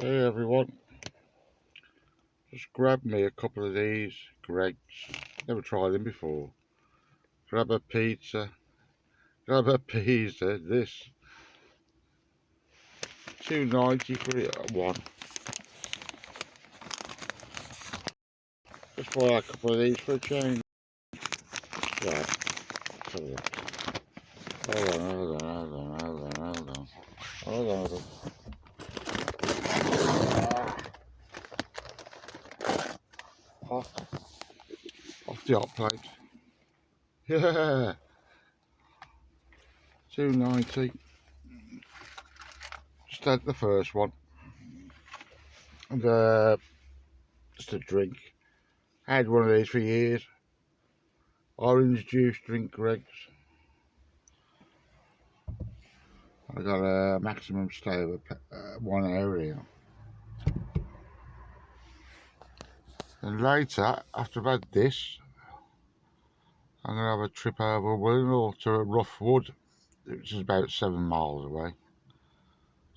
Hey everyone, just grab me a couple of these Greggs. Never tried them before. Grab a pizza. This $2.90 for it one. Just buy a couple of these for a change. Yeah, have a look. Hold on. Hot, off the hot plate. Yeah, $2.90. Just had the first one, and just a drink. I had one of these for years. Orange juice drink, Greggs. I got a maximum stay of 1 area. And later, after I've had this, I'm going to have a trip over Willenhall to Roughwood, which is about 7 miles away.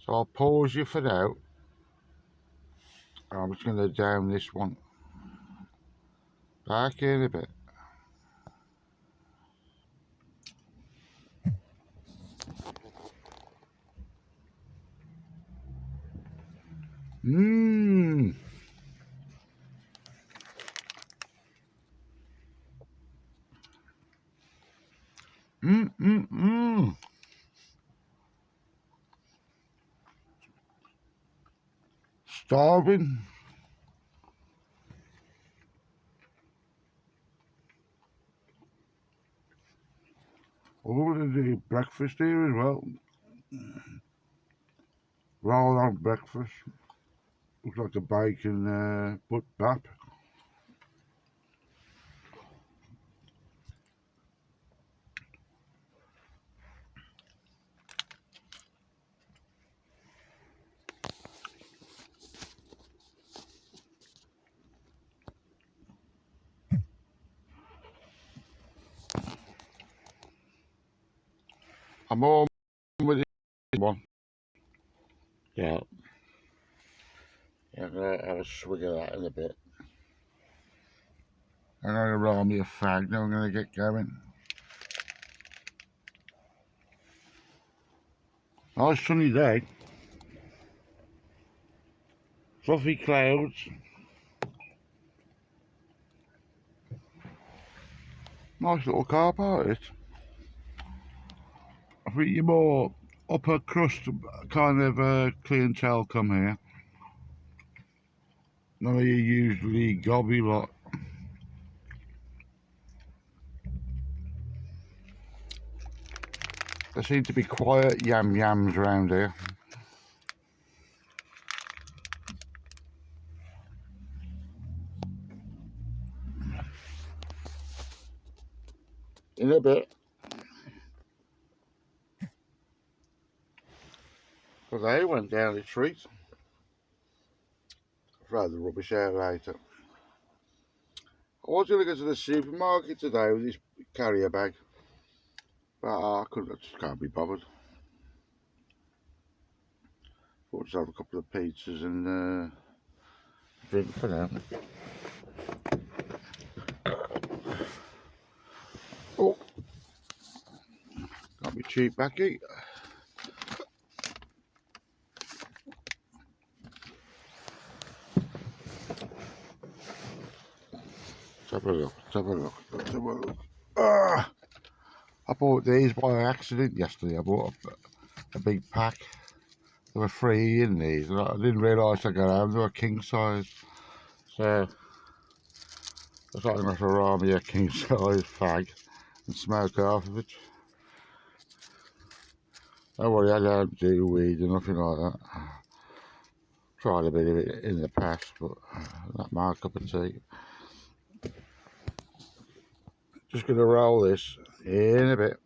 So I'll pause you for now. I'm just going to down this one. Back in a bit. Mmm. Starving. Oh, there's breakfast here as well. Roll on breakfast. Looks like a bacon butt bap. I'm all with this one. Yeah. I'm going to have a swig of that in a bit. I'm going to roll me a fag, now I'm going to get going. Nice sunny day. Fluffy clouds. Nice little car park it. I think you're more upper crust kind of clientele come here. None of you usually gobby lot. There seem to be quiet yams around here. In a bit. But they went down the street. I'd rather rubbish out later. I was going to go to the supermarket today with this carrier bag. But I just can't be bothered. Thought just have a couple of pizzas and drink for now. Oh, got me cheap backy. Let's have a look. Ah, I bought these by accident yesterday. I bought a big pack. There were 3 in these, and I didn't realise I got home. They were king size. So I thought I'm going to roll me a king size fag and smoke half of it. Don't worry, I don't do weed or nothing like that. Tried a bit of it in the past, but not my cup of tea. Just going to roll this in a bit.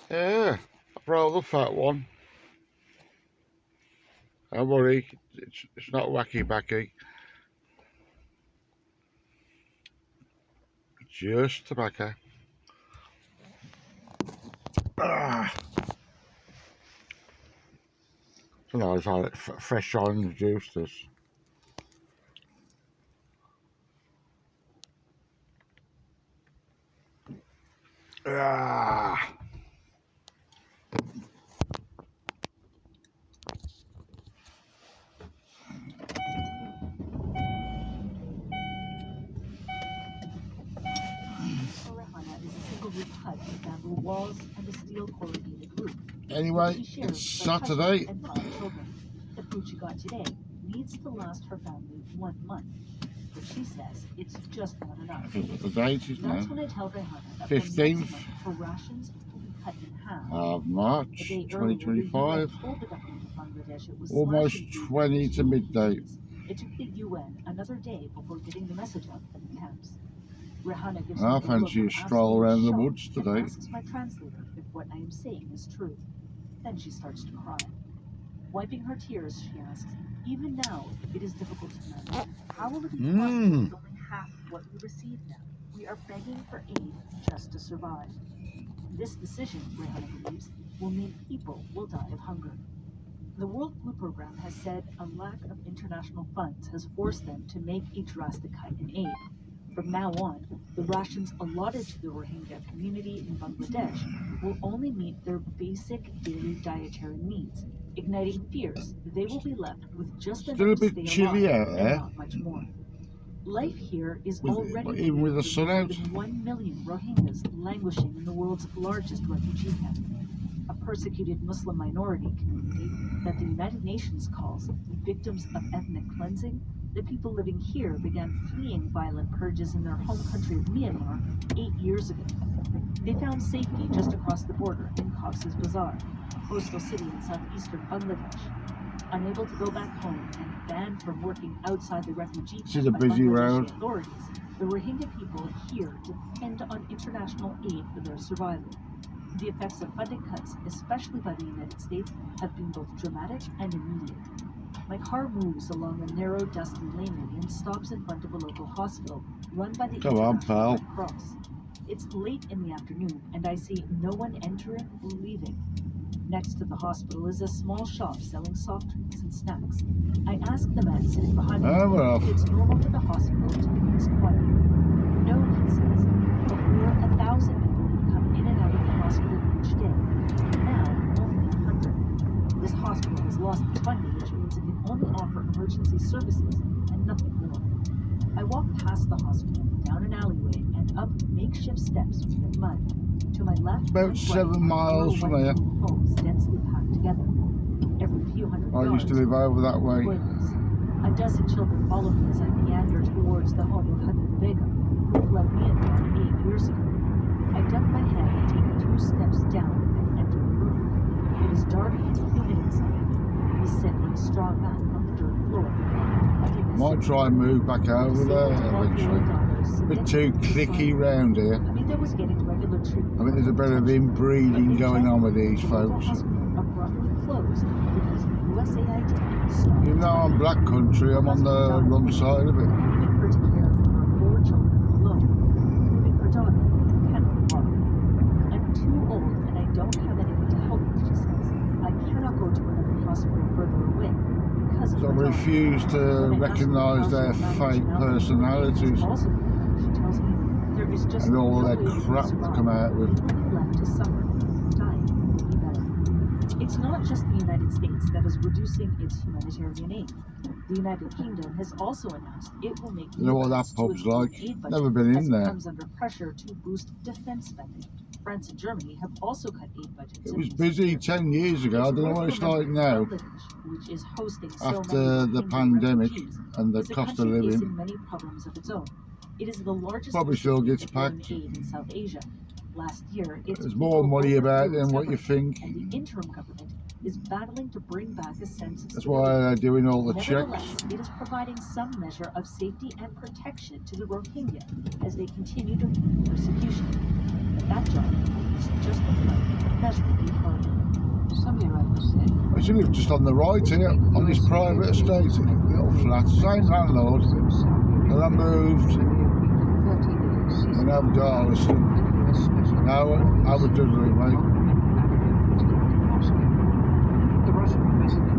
Yeah, I've rolled the fat one. Don't worry, it's not wacky backy. Just tobacco. Ah. It's nice, like fresh orange juice. This. Ah. Rihanna is a single roof hut with bamboo walls and a steel corrugated roof. Anyway, She it's shares with her Saturday. husband and 5 children. The food she got today needs to last her family 1 month, but she says it's just not enough. The date is now That's when I tell Rihanna that 15th for next month, her rations will be cut in half. of March A day earlier, the 2025. UN told the government of Bangladesh it was Almost slashing food 20 to into midday. packages. It took the UN another day before getting the message out from the camps. Rihanna gives me I the fancy look a of stroll absolute around the shock woods and today. asks my translator if what I am saying is true. Then she starts to cry. Wiping her tears, she asks, "Even now, it is difficult to imagine. How will it be possible with only half what we receive now? We are begging for aid just to survive." This decision, Rihanna believes, will mean people will die of hunger. The World Food Programme has said a lack of international funds has forced them to make a drastic cut in aid. From now on, the rations allotted to the Rohingya community in Bangladesh will only meet their basic daily dietary needs, igniting fears they will be left with just Still enough a bit to stay chilly alive out and there. not much more. Life here is With- already even with the for sun more out. than 1 million Rohingyas languishing in the world's largest refugee camp, a persecuted Muslim minority community that the United Nations calls victims of ethnic cleansing. The people living here began fleeing violent purges in their home country of Myanmar 8 years ago. They found safety just across the border in Cox's Bazar, a coastal city in southeastern Bangladesh. Unable to go back home and banned from working outside the refugee This is a camp by busy Bangladeshi road. authorities, the Rohingya people here depend on international aid for their survival. The effects of funding cuts, especially by the United States, have been both dramatic and immediate. My car moves along a narrow, dusty laneway and stops in front of a local hospital run by the Come on, International pal. Red Cross. It's late in the afternoon, and I see no one entering or leaving. Next to the hospital is a small shop selling soft drinks and snacks. I ask the man sitting behind me We're off. if it's normal for the hospital to be this quiet. No, he says. Before, 1,000 people would come in and out of the hospital each day. Now, only 100. This hospital has lost its funding, which means it can only offer emergency services and nothing more. I walk past the hospital, down an alleyway, and up makeshift steps made of mud. To my left, About and 7 right, miles are from white here. homes densely packed together. Every few hundred I used to yards, live over that way. toilets. A dozen children follow me as I meander towards the home of Hamid Begum, who fled Myanmar 8 years ago. I duck my head and take 2 steps down and enter the room. It is dark and humid inside. We sit on a straw mat on the dirt floor. Might try and move back over there eventually. A bit too clicky round here. Hamida was getting regular treatment. I think there's a bit of inbreeding going on with these folks. Abruptly closed because USAID stopped. Even though I'm black country, I'm on the wrong side of it. Leaving her to care for her 4 children alone. Leaving her daughter who cannot walk. I'm too old and I don't have anyone to help me, she says. I cannot go to another hospital further away because of So I my daughter. refuse to When I ask recognise her their how she fake manages personalities also, she tells me there is just and all no that way we can crap to survive. come out with. We will be left to suffer, dying will be better. It's not just the United States that is reducing its humanitarian aid. The United Kingdom has also announced it will make You know what that cuts to pub's its own like? aid budget Never been as in it there. comes under pressure to boost defense spending. France and Germany have also cut aid budgets. It in was recent busy years. 10 years ago. I don't know what it's like now. Which is hosting so After many the Rohingya pandemic refugees, and the is a cost of country living. facing many problems of its own. It is the largest Probably still recipient gets of foreign packed. aid in South Asia. Last year, its There's more people money about overthrew than its what you government, think. and the interim government is battling to bring back a sense of That's stability. why they're doing all the Nevertheless, checks. it is providing some measure of safety and protection to the Rohingya as they continue to flee persecution. But that job is just become immeasurably harder. I should live just on the right here, on this private estate, little flat, same landlord. And I moved when I'm Darlaston. Now I would do it, mate. The Russian president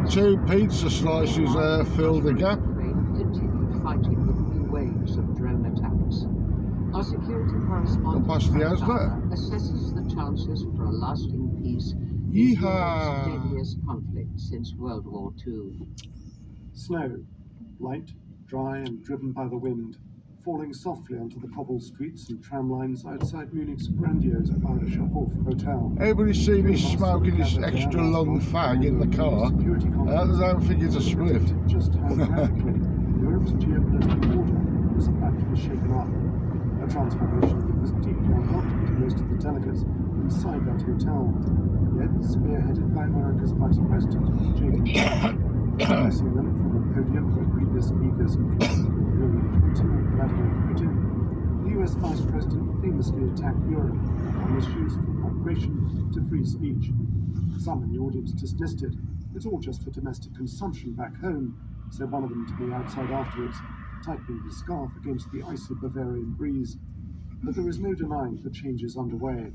two pizza slices there fill the gap. Ukraine continued fighting with new waves of drone attacks. Our security correspondent past the house there. assesses the chances for a lasting peace in Europe's Yeehaw! deadliest conflict since World War II. Snow, light, dry and driven by the wind, falling softly onto the cobbled streets and tram lines outside Munich's grandiose Bayerischer Hof Hotel. Everybody see me smoking this extra long fag in the car? I don't think it's a spliff. Just how radically Europe's geopolitical order was about to be shaken up. A transformation that was deeply unwelcome to most of the delegates inside that hotel, yet spearheaded by America's Vice President, Jacob addressing them from a podium where previous speakers included Hillary Clinton and Vladimir Putin. The US Vice President famously attacked Europe on issues from migration to free speech. Some in the audience dismissed it. It's all just for domestic consumption back home, said one of them to me outside afterwards, tightening his scarf against the icy Bavarian breeze. But there is no denying the change is underway.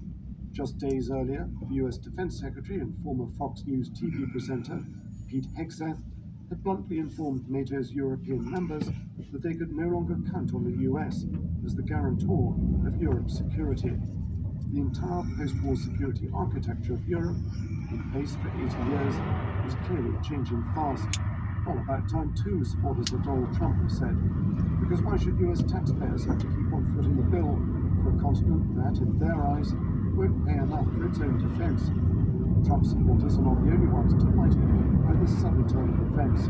Just days earlier, the US Defense Secretary and former Fox News TV presenter, Pete Hegseth, had bluntly informed NATO's European members that they could no longer count on the US as the guarantor of Europe's security. The entire post-war security architecture of Europe, in place for 80 years, was clearly changing fast. Well, about time too, supporters of Donald Trump have said. Because why should US taxpayers have to keep on footing the bill for a continent that, in their eyes, won't pay enough for its own defense? Trump supporters are not the only ones delighted by this sudden turn of events.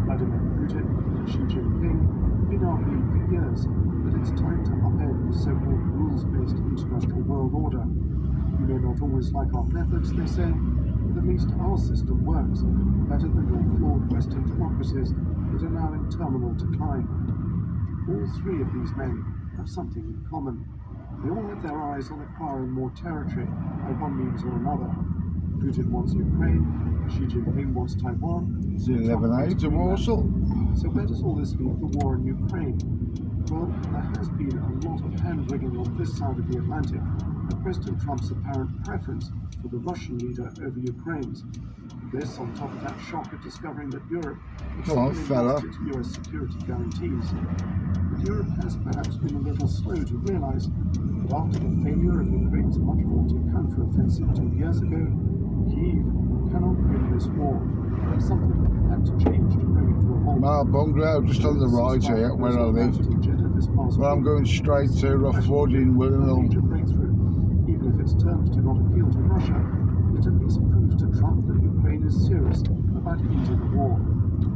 Vladimir Putin and Xi Jinping have been arguing for years that it's time to upend the so-called rules-based international world order. You may not always like our methods, they say, but at least our system works better than your flawed Western democracies that are now in terminal decline. All three of these men have something in common. They all have their eyes on acquiring more territory by one means or another. Putin wants Ukraine, Xi Jinping wants Taiwan. It's 11A to Warsaw. So where does all this leave the war in Ukraine? Well, there has been a lot of hand-wringing on this side of the Atlantic of President Trump's apparent preference for the Russian leader over Ukraine's. This on top of that shock of discovering that Europe had Come on, suddenly fella. lost its US security guarantees. But Europe has perhaps been a little slow to realize that after the failure of Ukraine's much-vaunted counter-offensive 2 years ago, Kyiv cannot win this war. Something had to change to bring it to a halt. My bungalow just on the right here, where I live. Well, I'm going straight to Rough Wood in Willenhall. Major breakthrough. Even if its terms do not appeal to Russia, it at least proves to Trump that Ukraine is serious about ending the war.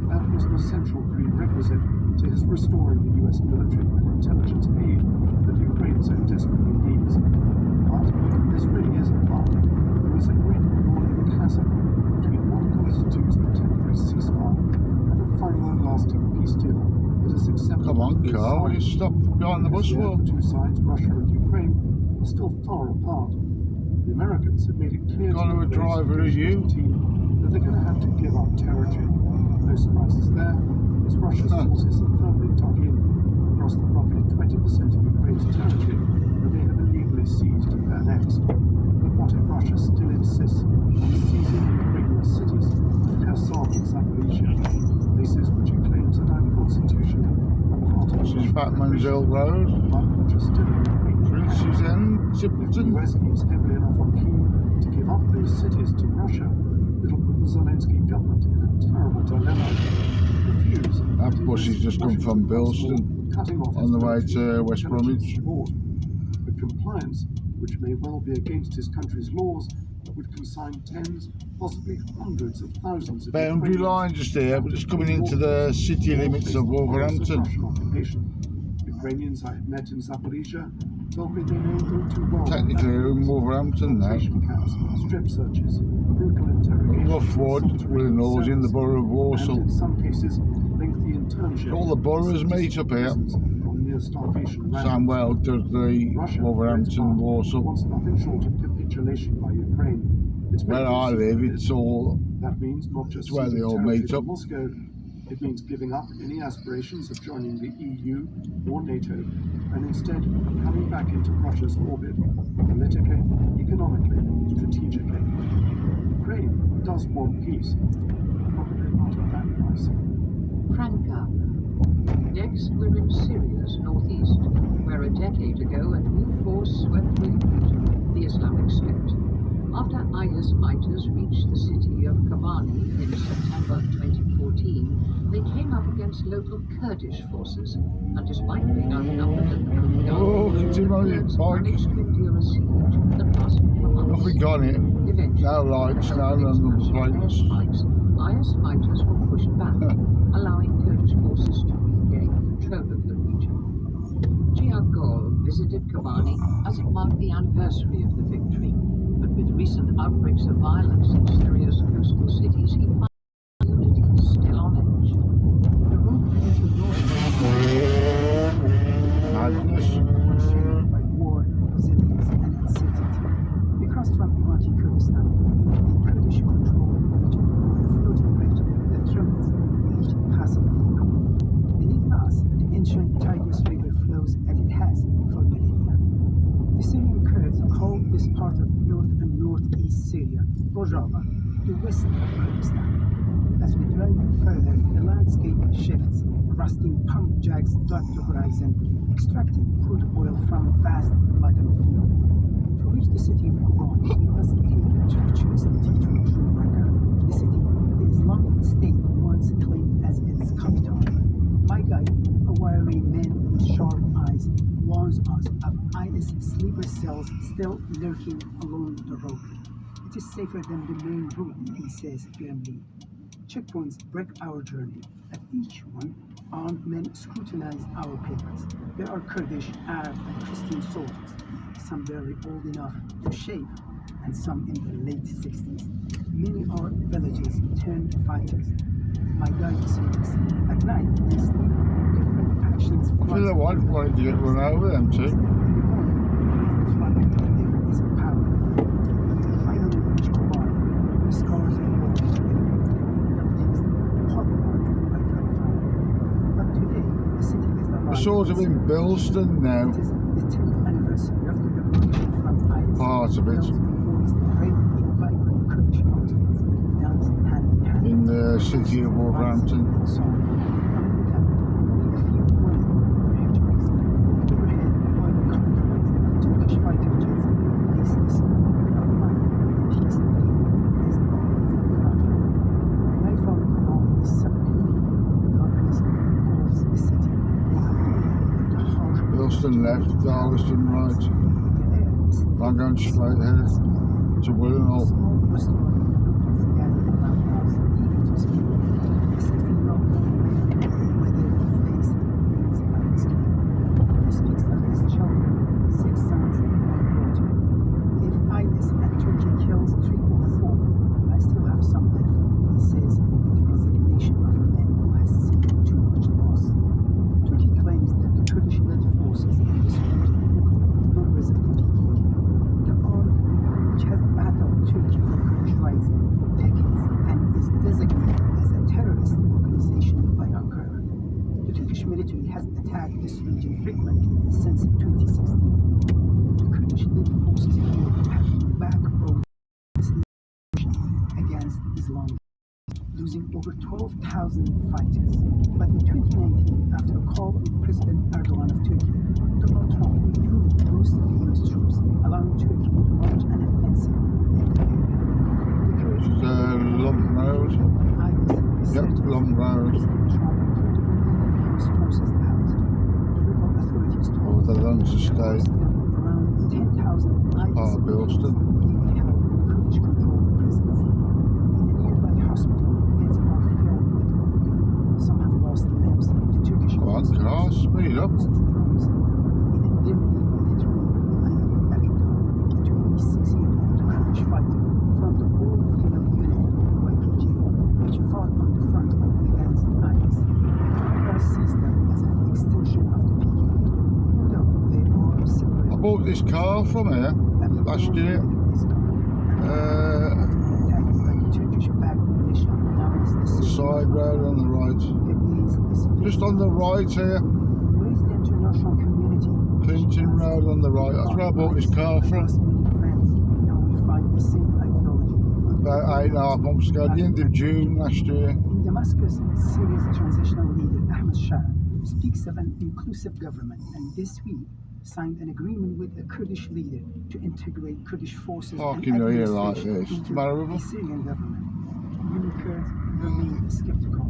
That is an essential prerequisite to his restoring the US military and intelligence aid that Ukraine so desperately needs. But this really isn't luck. There is a great enormous chasm between what constitutes a temporary ceasefire and a final and lasting peace deal that is acceptable. Come on, to both Carl, will you sides. stop behind the bus Because for? the two sides, Russia and Ukraine, are still far apart. The Americans have made it clear Kind of a the driver are you? team that they're going to have to give up territory. No surprises there, as Russia's forces are firmly dug in across the roughly 20% of Ukraine's territory that they have illegally seized and annexed. But what if Russia still insists on seizing Ukrainian cities like Kherson and Zaporizhia, places which it claims are now constitutional and part of This is Batman's Hill Road, but which are still in Ukraine? Prince's End, If the Tippleton. US leans heavily enough on Kyiv to give up those cities to Russia, it'll put the Zelensky government in a terrible dilemma. Refuse. That bus has just come from Bilston on the way to West Bromwich. But compliance, which may well be against his country's laws, would consign tens, possibly hundreds of thousands of Boundary Ukrainians line just here, we're just coming into the city limits of Wolverhampton. Russian occupation. Ukrainians I have met in Zaporizhia told me they know all too well. Technically we're in Wolverhampton now. Concentration camps, strip searches, brutal interrogations, Rough Wood, Willenhall in the borough of and Walsall. in some cases, lengthy internships. All the boroughs meet up here. On near starvation ranks. Samwell does the Russia, Wolverhampton, Walsall. wants nothing short of capitulation by Ukraine. It's Where I live, it's all That means not just It's where they ceding all territory meet to up. Moscow. It means giving up any aspirations of joining the EU or NATO, and instead coming back into Russia's orbit, politically, economically, strategically. Ukraine does want peace, but attacks were in Syria's northeast, where a decade ago a new force swept through the region, the Islamic State. After IS fighters reached the city of Kobani in September 2014, they came up against local Kurdish forces, and despite being outnumbered and Oh, outgunned, can you imagine Kurds bike? managed to endure a siege that lasted for months. Nothing got it. Eventually, No lights, no number plates. IS fighters were pushed back, allowing Kurdish forces to regain control of the region. Jihad Gol visited Kobani as it marked the anniversary of the victory, but with recent outbreaks of violence in Syria's coastal cities, he found unity still on edge. The road into Madness. shaped by war, resilience, and uncertainty. We crossed from Iraqi Kurdistan into the Kurdish-controlled region on a floating bridge that trembles with each passing vehicle. Beneath us, the ancient Tigris River flows as it has for millennia. The Syrian Kurds call this part of north and northeast Syria Rojava, the west of Kurdistan. As we drive further, the landscape shifts. Rusting pump jacks dot the horizon, extracting crude oil from vast blackened fields. To reach the city of Kobani, we must take a treacherous detour through Raqqa, the city the Islamic State once claimed as its capital. My guide, a wiry man with sharp eyes, warns us of IS sleeper cells still lurking along the road. It is safer than the main route, he says grimly. Checkpoints break our journey. At each one, armed men scrutinize our papers. There are Kurdish, Arab, and Christian soldiers, some barely old enough to shave, and some in the late 60s. Many are villagers turned fighters. My guide says, at night they sleep in different factions. I feel like I wanted to get run over them too. In the morning, the fight there is power. When we finally reach Kobani, the scars are washed everywhere. Buildings pockmarked by gunfire. But today, the city is alive. We're sort of in Bilston now. It is the 10th anniversary of the liberation from IS. Part of it. Girls and boys parade in vibrant Kurdish outfits, dance hand in hand. In the city of Wolverhampton. Bilston left, Darlaston right. I'm going straight ahead to Willenhall. Military has attacked this region frequently since 2016. The Kurdish-led forces here have been backbone this nation against Islam, losing over 12,000 fighters. But in 2019, after a call on President Erdogan of Turkey, Donald Trump withdrew most of the US troops, allowing Turkey to launch an offensive in the area. The Kurds Long road. Yep, long road. Forces out. The local authorities told Oh, the lungs are staying. around 10,000 IS Bilston. being held in Kurdish-controlled prisons. In the nearby hospital, beds are filled with wounded. Some have lost limbs to Turkish Come on, car, speed up. drones. In a dimly lit room, I hear Avidan, a 26-year-old Kurdish fighter from the all-female unit YPG, which fought on the front line against IS. Sees them as an extension of the PKK, even though they are separate. I bought this car from here last year. Attacked by the Turkish-backed militia known as the Side road on the right. Just on the right here. Where is the international community? Clinton Road on the right. That's where I bought this car from. Lost many friends. Now we fight the same ideology. About 8.5 months ago, the end of June last year. In Damascus, Syria's transitional leader Ahmed Shah speaks of an inclusive government, and this week signed an agreement with a Kurdish leader to integrate Kurdish forces and Fucking hell, like administration this. into Matter the of them. Syrian government. Many Kurds remain skeptical.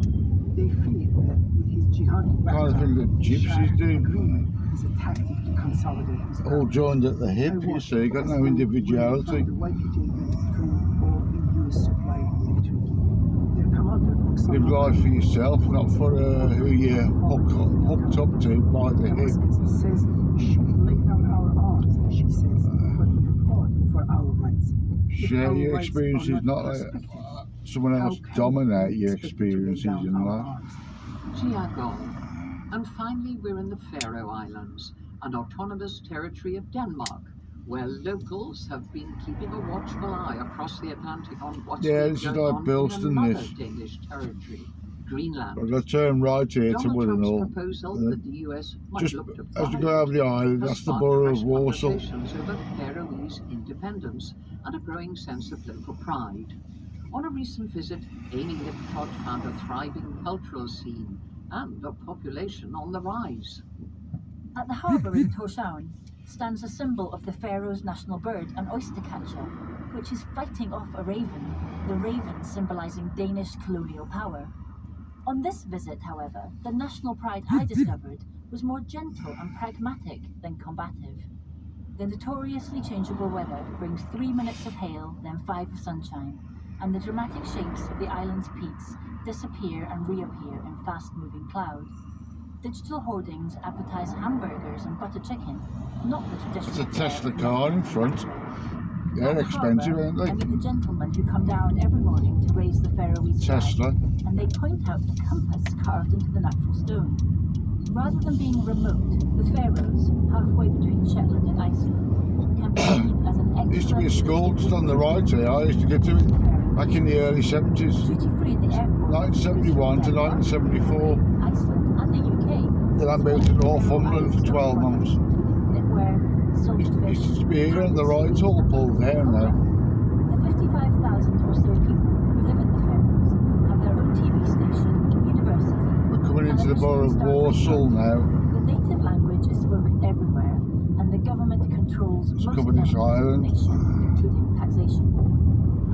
They fear that with his jihadi Kind of background, thing that gypsies Shah do. agreement is a tactic to consolidate his All power. joined at the hip, you see, got no individuality. From the YPG went through all EU supplied electric. Their commander, Live life for yourself, not for who you're hooked up to by the hip. says we should lay down our arms, she says, but we fought for our rights. If Share our your rights experiences, are not let respected, someone how else can dominate we your expect to lay experiences down in our life. arms? Giagol. And finally, we're in the Faroe Islands, an autonomous territory of Denmark, where locals have been keeping a watchful eye across the Atlantic on what's Yeah, been this is going like on Bilston, in another this. Danish territory, Greenland. I've got to turn right here to Donald Trump's Willenhall. proposal that the US might Just look to as you go over the island, has that's the sparked borough fresh of Warsaw. conversations over Faroese independence and a growing sense of local pride. On a recent visit, Amy Lipcott found a thriving cultural scene and a population on the rise. At the harbour in Tórshavn stands a symbol of the Faroes' national bird, an oyster catcher, which is fighting off a raven, the raven symbolising Danish colonial power. On this visit, however, the national pride I discovered was more gentle and pragmatic than combative. The notoriously changeable weather brings 3 minutes of hail, then 5 of sunshine, and the dramatic shapes of the island's peaks disappear and reappear in fast-moving cloud. Digital hoardings advertise hamburgers and butter chicken, not the traditional. It's a Tesla fare car in in front. At They're the expensive, harbour, aren't I they? meet the gentlemen who come down every morning to raise the Faroese flag, Tesla. and they point out the compass carved into the natural stone. Rather than being remote, the Faroes, halfway between Shetland and Iceland, can be seen as an excellent. There used to be a school just on the right here. I used to get to it back in the early 70s. Duty-free at the airport. 1971 to 1974. Iceland and the UK. Then I moved to Northumberland for 12 months. Knitwear, silverfish. It used to be here on the right, it's all pulled down now. The 55,000 or so people who live in the Faroes have their own TV station, university. We're coming into the borough of Warsaw now. The native language is spoken everywhere, and the government controls It's most covering this elements of the island. nation, including taxation.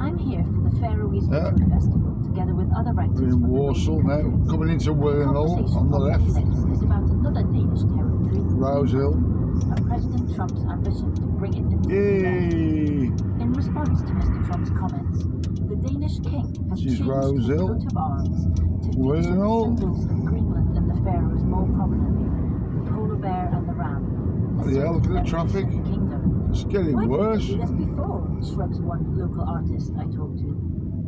I'm here for the Faroese Yeah. Food Festival, together with other writers We're in from the Warsaw neighbouring now. countries. Coming into The Willenhall conversation on the left. next is about another Danish territory, Rose Hill. and President Trump's ambition to bring it into the Yay! In response to Mr. Trump's comments, the Danish king has This is changed Rose his Hill. coat of arms to feature Well. symbols of Greenland and the Faroes more prominently, the polar bear and the ram. Bloody hell, look at the traffic. Kingdom. It's getting Why worse. didn't they do this before? Shrugs one local artist I talked to.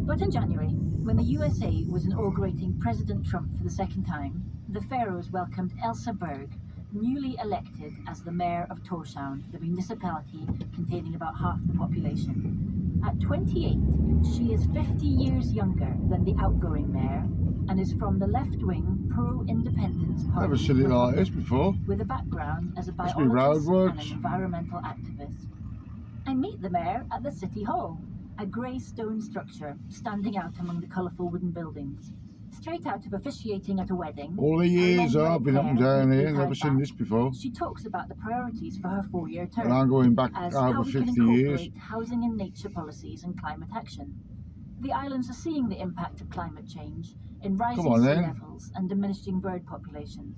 But in January, when the USA was inaugurating President Trump for the second time, the Faroes welcomed Elsa Berg, newly elected as the mayor of Tórshavn, the municipality containing about half the population. At 28, she is 50 years younger than the outgoing mayor and is from the left-wing pro-independence party. Never seen it like this before. With a background as a Must be biologist and roadworks. an environmental activist. I meet the mayor at the City Hall, a grey stone structure standing out among the colourful wooden buildings. Straight out of officiating at a wedding. All the years long I've been up and red hair, down here, neatly never tied seen back. this before. She talks about the priorities for her 4-year term, And I'm going back as how over we can 50 years. incorporate housing and nature policies and climate action. The islands are seeing the impact of climate change in rising on sea then. levels and diminishing bird populations,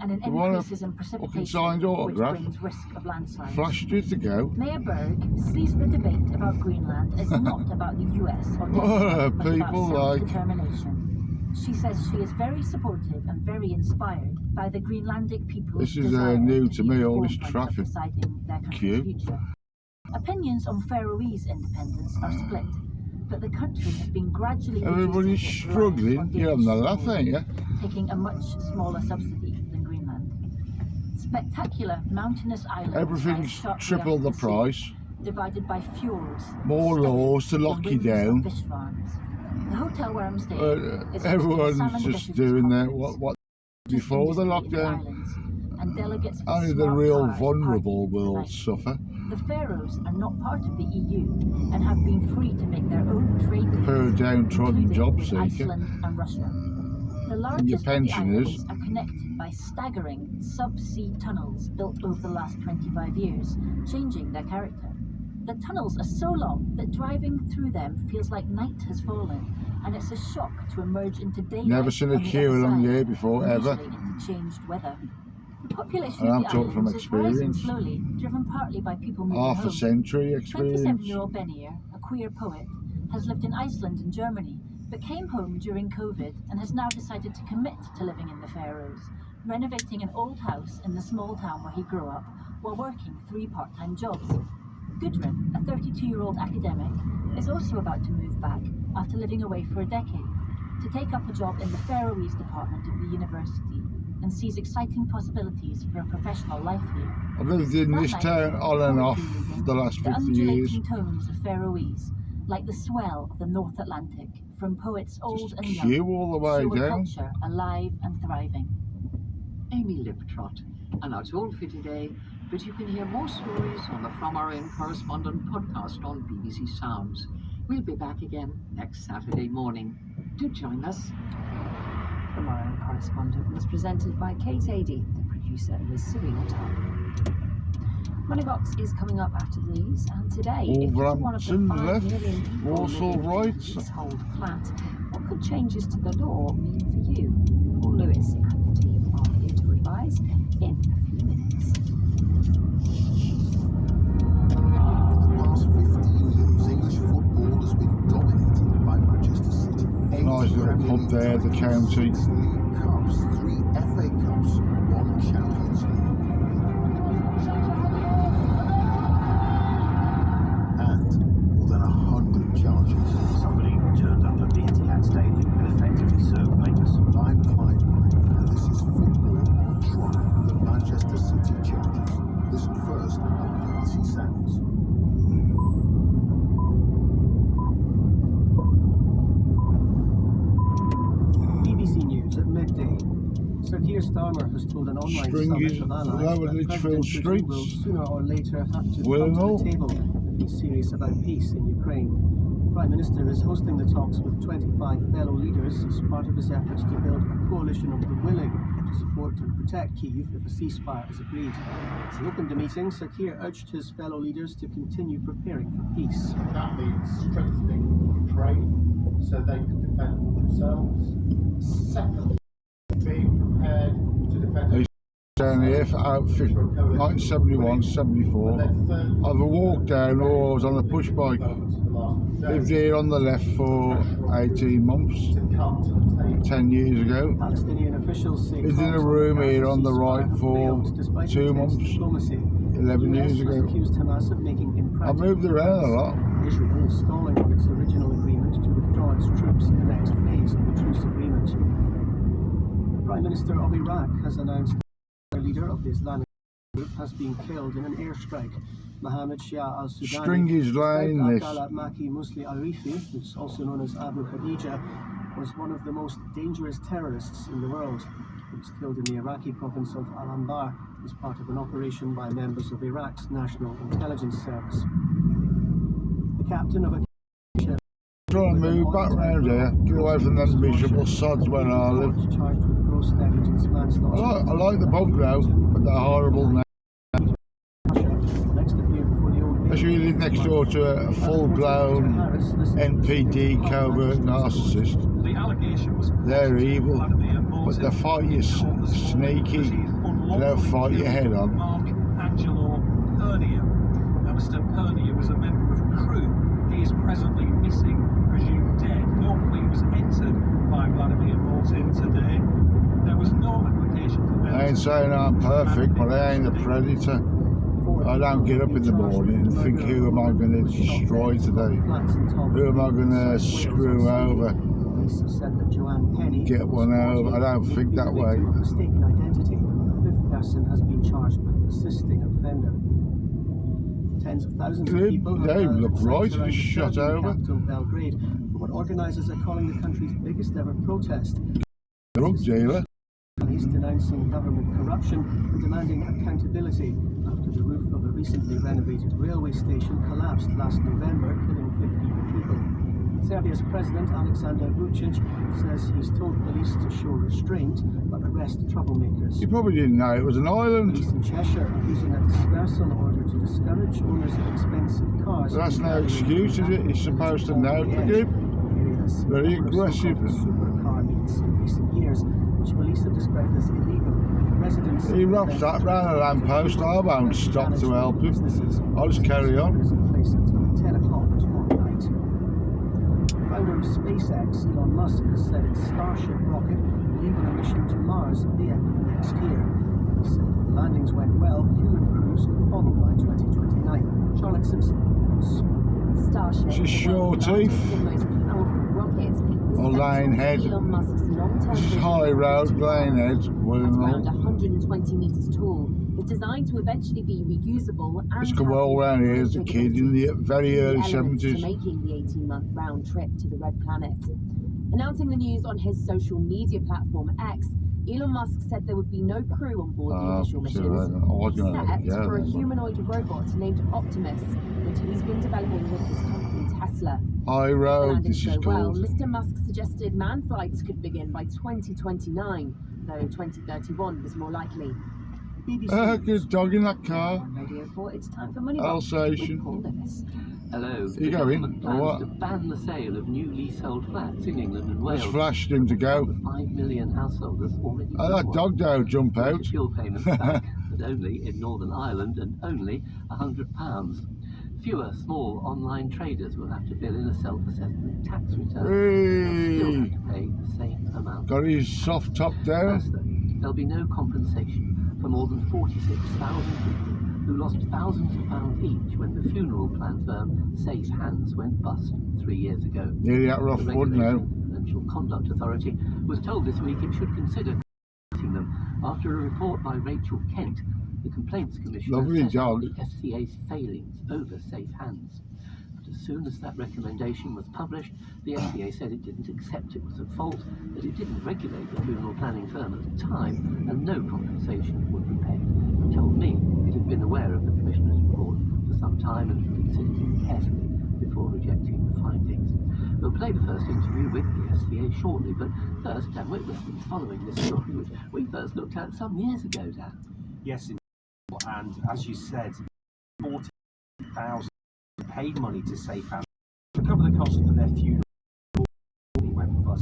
and in You want a increases in precipitation, signed which autograph? brings risk of landslides. Flashed you to go. Mayor Berg sees the debate about Greenland as not about the US or What Denmark, but people about like. self-determination. She says she is very supportive and very inspired by the Greenlandic people's This is, desire new to to be me, at the all this forefront of traffic deciding their queue. country's future. Opinions on Faroese independence are split, but the country has been gradually Everybody's reducing its struggling. reliance on You're having a Danish laugh, support, ain't you? taking a much smaller subsidy than Greenland. Spectacular mountainous islands Everything's rise sharply triple out the of sea, price. divided by fjords, More stunning laws to lock the you wings of down. fish farms. The hotel where I'm staying is hosting Everyone's salmon just fishers doing their conference, what just before the industry in the lockdown. islands, and delegates from Only the smart real cars vulnerable partying will tonight. suffer. The Faroes are not part of the EU and have been free to make their own trade deals, Poor downtrodden including job with seeker. Iceland and Russia. The your largest of the pensioners. islands are connected by staggering sub-sea tunnels built over the last 25 years, changing their character. The tunnels are so long that driving through them feels like night has fallen, and it's a shock to emerge into daylight. Never seen a on the queue other along side, here before, ever. usually into changed weather. The population And of I'm the talking from islands is rising experience. slowly, driven partly by people moving Half home. a century experience. 27-year-old Benir, a queer poet, has lived in Iceland and Germany, but came home during COVID and has now decided to commit to living in the Faroes, renovating an old house in the small town where he grew up while working 3 part-time jobs. Gudrun, a 32-year-old academic, is also about to move back after living away for a decade, to take up a job in the Faroese department of the university, and sees exciting possibilities for a professional life here. I've lived in this town on and off the last The 50 years. undulating tones of Faroese, like the swell of the North Atlantic, from poets old Just and queue young, all the way show a down. culture alive and thriving. Amy Liptrot, and that's all for today, but you can hear more stories on the From Our Own Correspondent podcast on BBC Sounds. We'll be back again next Saturday morning. Do join us. From Our Own Correspondent was presented by Kate Adey. The producer was Serena Tom. Moneybox is coming up after the news, and today, if you're one of the Wolverhampton 5 left, million people Walsall living in a right. leasehold flat, what could changes to the law mean for you? Paul Lewis and the team are here to advise in a few minutes. The past 15 years, English football has been dominated by Manchester City. 8 Nice little Premier pub League there, the titles, county. 6 League Cups, 3 FA Cups, 1 Champions League. And more than 100 charges. Somebody turned up at the Etihad Stadium and effectively served papers. I'm Clive Wright, and this is Football on Trial, the Manchester City charges. Listen first on BBC Sounds. BBC News at midday. Sir Keir Starmer has told an online Stringy, summit of allies lower that Lichfield President Putin will streets. sooner or later have to Will come to no. the table if he's serious about peace in Ukraine. The Prime Minister is hosting the talks with 25 fellow leaders as part of his efforts to build a coalition of the willing to support and protect Kyiv if a ceasefire is agreed. As he opened the meeting, Sir Keir urged his fellow leaders to continue preparing for peace. That means strengthening Ukraine so they can defend themselves. Secondly, being prepared to defend Down here for out 1971, 74. And then thirdly, I've walked down or I was on a push bike. Lived here on the left for 18 months, to come to the table. 10 years ago. Palestinian officials say Lived in a talks on room the here Gaza on the right ceasefire for failed despite 2 intense months, diplomacy. 11 years The US has ago. accused Hamas of making I've impractical moved around a plans. lot. Israel is stalling on its original agreement to withdraw its troops in the next phase of the truce agreement. The Prime Minister of Iraq has announced the leader of the Islamic group has been killed in an airstrike. Mohammed Shia al-Sudani, Stringy's Lane, this. Abdallah Maki Musli Arifi, who's also known as Abu Khadija, was one of the most dangerous terrorists in the world. He was killed in the Iraqi province of Al-Anbar as part of an operation by members of Iraq's National Intelligence Service. The captain of a Trying to move back round here, get away from them miserable sods where I live. charged with gross negligence manslaughter. I like the bungalow, but they're horrible now. Next appeared before the old As you live next door to a full-blown NPD covert narcissist. The allegation was They're evil, Vladimir but they Putin fight you sneaky. They don't fight your head on. Mark Angelo Pernia. Now, Mr. Pernia was a member of crew. He is presently missing, presumed dead. No plea was entered by Vladimir Putin today. There was no application for bail. I ain't saying I'm perfect, but I ain't a predator. I don't get up in the morning and think, who am I going to destroy today? Who am I going to screw over? Police have said that Joanne Penny Get one over? I don't think that way. of mistaken identity. A fifth person has been charged with assisting an offender. Tens of thousands of They people have gathered look at sites right, around it's the shut Serbian over. capital Belgrade for what organisers are calling the country's biggest ever protest. Drug dealer. Police denouncing government corruption and demanding accountability after the roof of a recently renovated railway station collapsed last November, killing 15 people. Serbia's President Alexander Vucic says he's told police to show restraint but arrest troublemakers. You probably didn't know it was an island. Police in Cheshire are using a dispersal order to discourage owners of expensive cars. But that's no excuse, is it? You're supposed to know the group. Very aggressive. Supercar meets in recent years, which police have described as illegal. Residents He robs that round a lamppost. I won't stop to help him. I'll just carry on. In place until 10 o'clock tomorrow night. Founder of SpaceX, Elon Musk, has said its Starship rocket will leave on a mission to Mars at the end of next year. He said if the landings went well, human crews could follow by 2029. Charlotte Simpson knows. Starship She's sure teeth. Or Lanehead. This is High Road, Lanehead. Around 120 metres tall, is designed to eventually be reusable and It's come all round here as a kid in the very early elements to 70s. making the 18-month round trip to the Red Planet. Announcing the news on his social media platform X, Elon Musk said there would be no crew on board the initial missions, except for a humanoid robot named Optimus, which he's been developing with his company Tesla. High If the Road, landings this is go well, called. Mr. Musk suggested manned flights could begin by 2029, though 2031 was more likely. Good dog in that car. Radio 4, it's time for Money Box Alsatian. with Paul Lewis. Hello. You The going, government or plans what? to ban the sale of new leasehold flats in England and Wales. Just flashed him to go. The 5 million householders already Oh, that dog now jump out. fuel payments back, but only in Northern Ireland and only £100. Fewer small online traders will have to fill in a self-assessment tax return. They'll still have to pay the same amount. Got his soft top down. First, though, there'll be no compensation for more than 46,000 people who lost thousands of pounds each when the funeral plan firm Safe Hands went bust 3 years ago. Nearly out rough The wood now. Regulatory Financial Conduct Authority was told this week it should consider compensating them after a report by Rachel Kent, the Complaints Commissioner, Lovely set out dog. the FCA's failings over Safe Hands. But as soon as that recommendation was published, the FCA said it didn't accept it was at fault, that it didn't regulate the funeral planning firm at the time, and no compensation would be paid. It told me it had been aware of the Commissioner's report for some time and considered it carefully before rejecting the findings. We'll play the first interview with the SCA shortly, but first, Dan Whitworth's been following this story, which we first looked at some years ago, Dan. Yes, and as you said, 40,000 paid money to Safe Hands to cover the cost of their funeral. Went bust.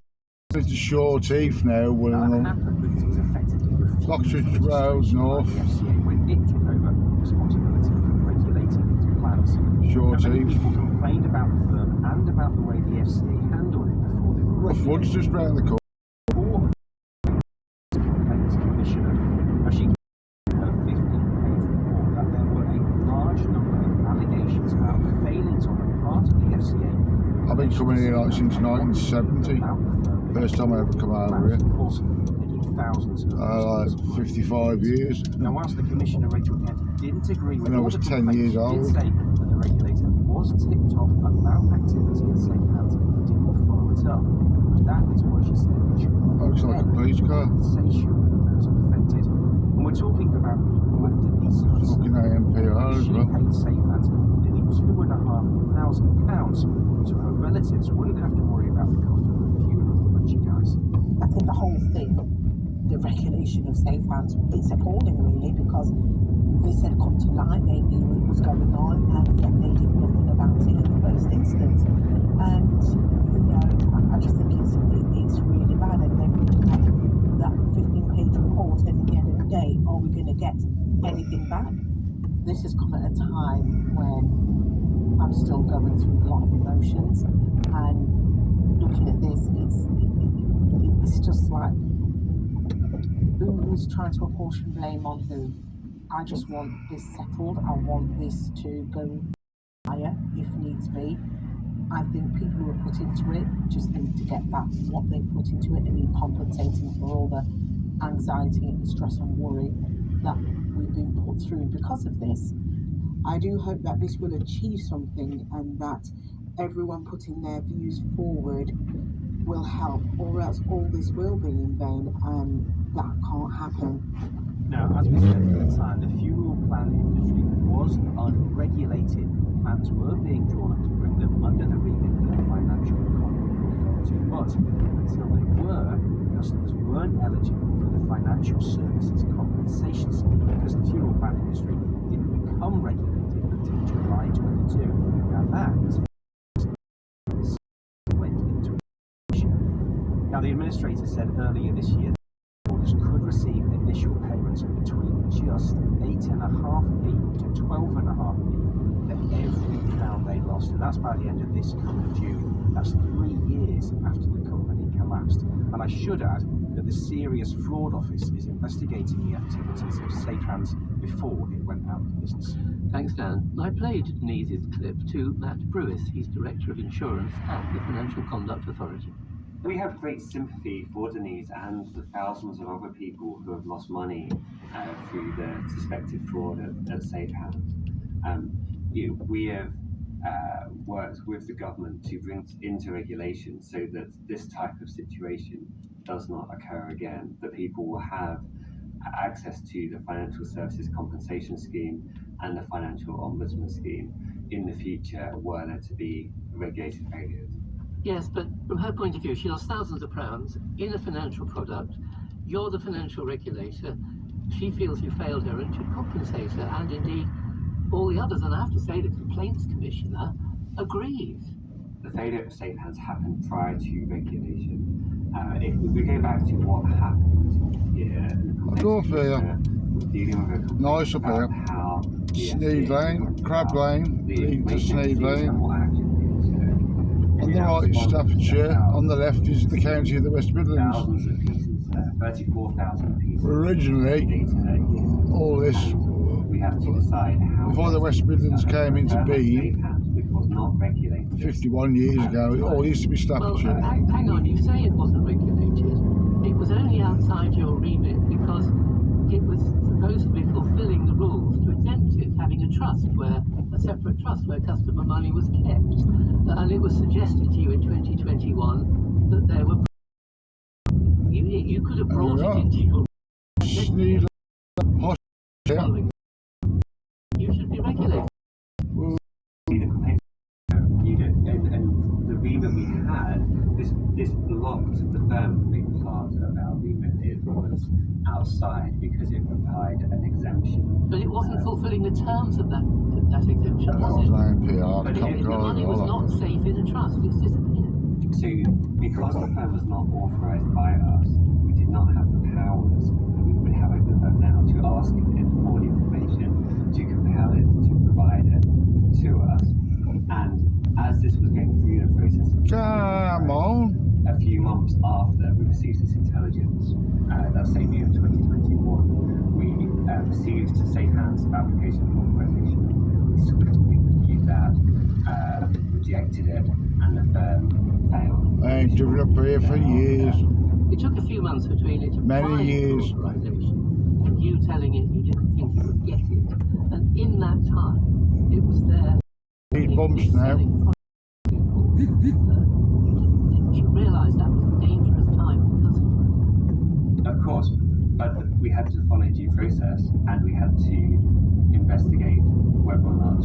It's a short teeth now, one of That them. happened because it was effectively refused. Oxford Road North. The FCA when it took over responsibility for regulating its plans. Short Now, many teeth. people complained about the firm and about the way the FCA handled it before they were Rough Wood's just round the corner. Before the Complaints Commissioner, now she gave her 15-page report that there were a large number of allegations about failings on the part of the FCA. I've been coming here like since 1970. First time I ever come over here. Of course, taking thousands of Like 55 years. Now, whilst the Commissioner, Rachel Kent, didn't agree with When I all was the 10 years complaints, old. did say that the regulator was tipped off about activity at Safe Hands and didn't follow it up. And that is why she said it should be Looks like a police car. compensation for those affected. And we're talking about people at Denise Hudson. Fucking AMPR as She well. paid Safe Hands nearly £2,500 so her relatives wouldn't have to worry about the cost of her funeral, would you guys? I think the whole thing, the regulation of Safe Hands, it's appalling really, because they said come to light, they knew it was going on, and yet they did nothing about it in the first instance. And you know, I just think it's really bad, and then we look at that 15-page report, and at the end of the day, are we going to get anything back? This has come at a time when I'm still going through a lot of emotions, and looking at this, it's just like, who's trying to apportion blame on who? I just want this settled. I want this to go higher if needs be. I think people who are put into it just need to get back what they put into it and be compensating for all the anxiety and stress and worry that we've been put through because of this. I do hope that this will achieve something and that everyone putting their views forward will help, or else all this will be in vain, and that can't happen. Now, as we said at the time, the funeral plan industry was unregulated. Plans were being drawn up to bring them under the remit of the Financial to, but until they were, customers weren't eligible for the Financial Services Compensation Scheme because the funeral plan industry didn't become regulated until July 22. Now that was went into action. Now the administrator said earlier this year that holders could receive initial payments of between just 8.5p to 12.5p for every pound they lost, and that's by the end of this coming June. That's 3 years after the company collapsed. And I should add that the Serious Fraud Office is investigating the activities of Safe Hands before it went out of business. Thanks, Dan. I played Denise's clip to Matt Brewis. He's Director of Insurance at the Financial Conduct Authority. We have great sympathy for Denise and the thousands of other people who have lost money through the suspected fraud at Safe Hands. We have worked with the government to bring into regulation so that this type of situation does not occur again, that people will have access to the Financial Services Compensation Scheme and the Financial Ombudsman Scheme in the future were there to be regulated failures. Yes, but from her point of view, she lost thousands of pounds in a financial product. You're the financial regulator. She feels you failed her and should compensate her, and indeed all the others. And I have to say, the Complaints Commissioner agrees. The failure of Safe Hands happened prior to regulation. If we go back to what happened here, the Go for was dealing with a nice up here. How Sneed Lane, Crab Lane, leading to Sneed Lane. On the right is Staffordshire, on the left is the county of the West Midlands. Thousands of pieces, 34,000 pieces. Originally, all this, we have to decide how before the West Midlands came into being, which was not regulated. 51 years ago, it all used to be Staffordshire. Well, hang on, you say it wasn't regulated. It was only outside your remit because it was supposed to be fulfilling the rules to exempt it, having a trust a separate trust where customer money was kept. And it was suggested to you in 2021 that there were... You could have brought it into your... Sneed Lane, You should be regulated. And the remit we had, this blocked the firm from being part of our remit. It was outside because it provided an exemption. But it wasn't fulfilling the terms of that exemption, was it? But The money was not safe in a trust, it's disappeared. So, because the firm was not authorised by us, we did not have the powers that we would have over the firm now to ask it for the information, to compel it to provide it to us. And as this was going through the process, a few months after we received this intelligence, that same year, 2021, we received Safe Hands application for authorisation. We swiftly reviewed that, rejected it, and the firm failed. I ain't driven up here for years. It took a few months between it Many years. authorisation and you telling it you didn't think you would get it. And in that time, it was there. These bumps now. Didn't you realise that was a dangerous time for customers? Of course, but we had to follow due process and we had to investigate whether or not